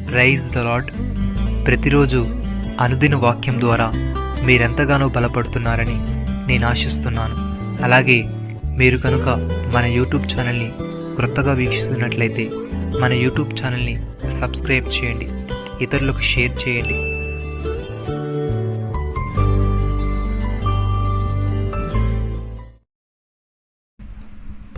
Praise the lord. ప్రతిరోజు అనుదిన వాక్యం ద్వారా మీరెంతగానో బలపడుతున్నారని నేను ఆశిస్తున్నాను. అలాగే మీరు కనుక మన యూట్యూబ్ ఛానల్ని క్రొత్తగా వీక్షిస్తున్నట్లయితే మన యూట్యూబ్ ఛానల్ని సబ్స్క్రైబ్ చేయండి, ఇతరులకు షేర్ చేయండి.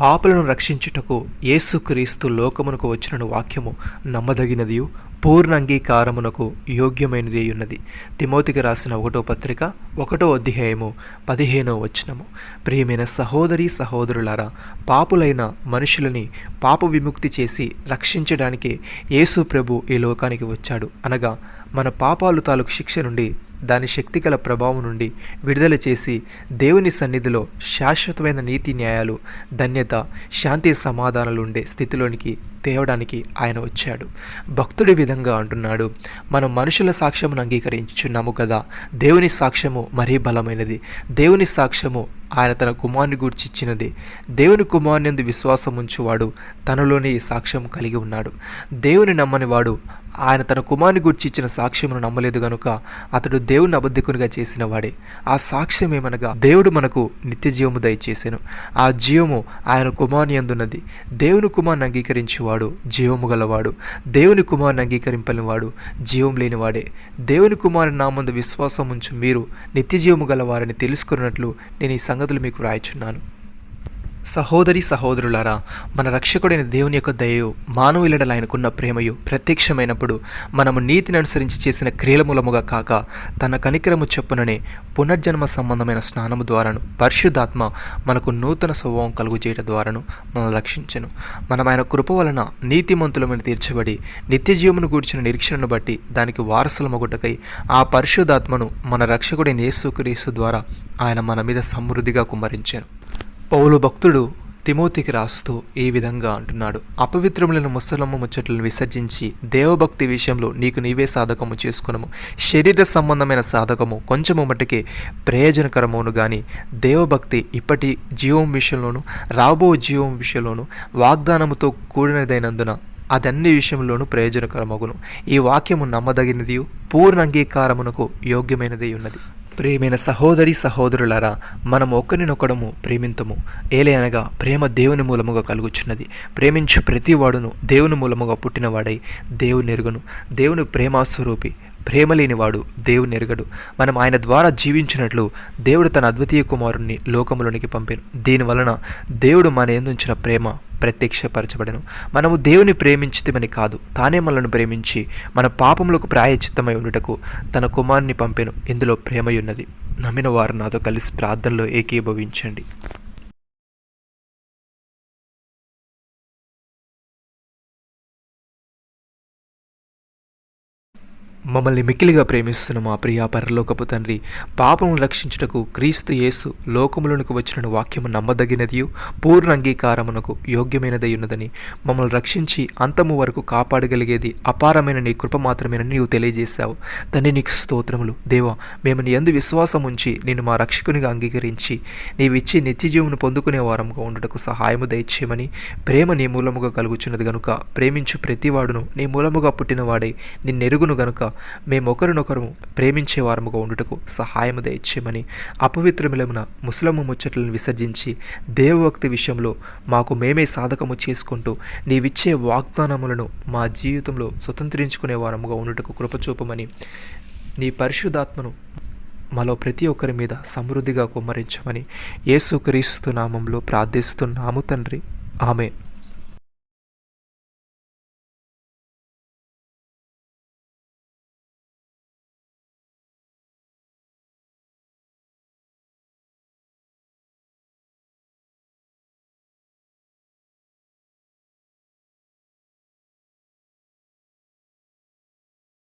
పాపులను రక్షించుటకు యేసుక్రీస్తు లోకమునకు వచ్చిన వాక్యము నమ్మదగినదియు పూర్ణ అంగీకారమునకు యోగ్యమైనది ఉన్నది. తిమోతికి రాసిన 1వ పత్రిక 1వ అధ్యాయము 15వ వచనము. ప్రియమైన సహోదరి సహోదరులారా, పాపులైన మనుషులని పాప విముక్తి చేసి రక్షించడానికే యేసు ప్రభు ఈ లోకానికి వచ్చాడు. అనగా మన పాపాలు తాలూకు శిక్ష నుండి, దాని శక్తిగల ప్రభావం నుండి విడుదల చేసి దేవుని సన్నిధిలో శాశ్వతమైన నీతి న్యాయాలు, ధన్యత, శాంతి సమాధానాలు ఉండే స్థితిలోనికి తేవడానికి ఆయన వచ్చాడు. భక్తుడి విధంగా అంటున్నాడు, మనం మనుషుల సాక్ష్యమును అంగీకరించుచున్నాము కదా, దేవుని సాక్ష్యము మరీ బలమైనది. దేవుని సాక్ష్యము ఆయన తన కుమారుని గూర్చి ఇచ్చినది. దేవుని కుమారుని విశ్వాసం ఉంచువాడు తనలోనే ఈ సాక్ష్యం కలిగి ఉన్నాడు. దేవుని నమ్మని వాడు ఆయన తన కుమారుని గూర్చి ఇచ్చిన సాక్ష్యమును నమ్మలేదు గనుక అతడు దేవుని అబద్ధికునిగా చేసిన వాడే. ఆ సాక్ష్యం ఏమనగా దేవుడు మనకు నిత్య జీవము దయచేసెను. ఆ జీవము ఆయన కుమారుని యందున్నది. దేవుని కుమారుని అంగీకరించేవాడు జీవము గలవాడు, దేవుని కుమారుని అంగీకరింపని వాడు జీవం లేనివాడే. దేవుని కుమారుని నామందు విశ్వాసం ఉంచు మీరు నిత్య జీవము గలవారని తెలుసుకున్నట్లు నేను ఈ సంగతులు మీకు రాయచున్నాను. సహోదరి సహోదరులారా, మన రక్షకుడైన దేవుని యొక్క దయయు మానవులెడల ఆయనకున్న ప్రేమయు ప్రత్యక్షమైనప్పుడు మనము నీతిని అనుసరించి చేసిన క్రియల మూలముగా కాక తన కనికరము చొప్పుననే పునర్జన్మ సంబంధమైన స్నానము ద్వారాను పరిశుద్ధాత్మ మనకు నూతన స్వభావం కలుగు చేయడం ద్వారాను మనల్ని రక్షించెను. మనం ఆయన కృప వలన నీతిమంతులమని తీర్చబడి నిత్య జీవమును గూర్చిన నిరీక్షణను బట్టి దానికి వారసులమగుటకై ఆ పరిశుద్ధాత్మను మన రక్షకుడైన యేసుక్రీస్తు ద్వారా ఆయన మన మీద సమృద్ధిగా కుమ్మరించాను. పౌలు భక్తుడు తిమోతికి రాస్తూ ఈ విధంగా అంటున్నాడు, అపవిత్రములను ముసలమ్మ ముచ్చట్లను విసర్జించి దేవభక్తి విషయంలో నీకు నీవే సాధకము చేసుకునము. శరీర సంబంధమైన సాధకము కొంచెము మట్టుకే ప్రయోజనకరమును గాని దేవభక్తి ఇప్పటి జీవం విషయంలోను రాబో జీవం విషయంలోను వాగ్దానముతో కూడినదైనందున అదన్ని విషయంలోనూ ప్రయోజనకరమగును. ఈ వాక్యము నమ్మదగినది, పూర్ణ అంగీకారమునకు యోగ్యమైనది ఉన్నది. ప్రియమైన సహోదరి సహోదరులారా, మనము ఒకరినొకడము ప్రేమింతుము. ఏలయనగా ప్రేమ దేవుని మూలముగా కలుగుచున్నది. ప్రేమించు ప్రతి వాడును దేవుని మూలముగా పుట్టినవాడై దేవుని ఎరుగను. దేవుని ప్రేమాస్వరూపి, ప్రేమ లేనివాడు దేవుని ఎరగడు. మనం ఆయన ద్వారా జీవించినట్లు దేవుడు తన అద్వితీయ కుమారుణ్ణి లోకములోనికి పంపెను. దీనివలన దేవుడు మన యందుంచిన ప్రేమ ప్రత్యక్షపరచబడెను. మనము దేవుని ప్రేమించితమని కాదు, తానే మనల్ని ప్రేమించి మన పాపములకు ప్రాయచిత్తమై ఉండుటకు తన కుమారుని పంపెను. ఇందులో ప్రేమయున్నది. నమ్మిన వారు నాతో కలిసి ప్రార్థనలో ఏకీభవించండి. మమ్మల్ని మిక్కిలిగా ప్రేమిస్తున్న మా ప్రియ పరలోకపు తండ్రి, పాపమును రక్షించుటకు క్రీస్తు యేసు లోకములోనికి వచ్చిన వాక్యము నమ్మదగినదియు పూర్ణ అంగీకారమునకు యోగ్యమైనదై ఉన్నదని, మమ్మల్ని రక్షించి అంతము వరకు కాపాడగలిగేది అపారమైన నీ కృప మాత్రమేనని నీవు తెలియజేశావు. తండ్రి, నీకు స్తోత్రములు. దేవా, మేము నీ యందు విశ్వాసం ఉంచి నేను మా రక్షకునిగా అంగీకరించి నీవిచ్చి నిత్యజీవును పొందుకునే వారముగా ఉండుటకు సహాయము దయచేయమని, ప్రేమ నీ మూలముగా కలుగుచున్నది గనుక ప్రేమించు ప్రతివాడును నీ మూలముగా పుట్టినవాడై నిన్నెరుగును గనుక మేము ఒకరినొకరు ప్రేమించే వారముగా ఉండుటకు సహాయము దయచేయమని, అపవిత్రములమున ముసలమ్మ ముచ్చట్లను విసర్జించి దేవభక్తి విషయంలో మాకు మేమే సాధకము చేసుకుంటూ నీవిచ్చే వాగ్దానములను మా జీవితంలో స్వతంత్రించుకునే వారముగా ఉండుటకు కృపచూపమని, నీ పరిశుద్ధాత్మను మాలో ప్రతి ఒక్కరి మీద సమృద్ధిగా కుమ్మరించమని యేసుక్రీస్తు నామంలో ప్రార్థిస్తున్నాము తండ్రి. ఆమేన్.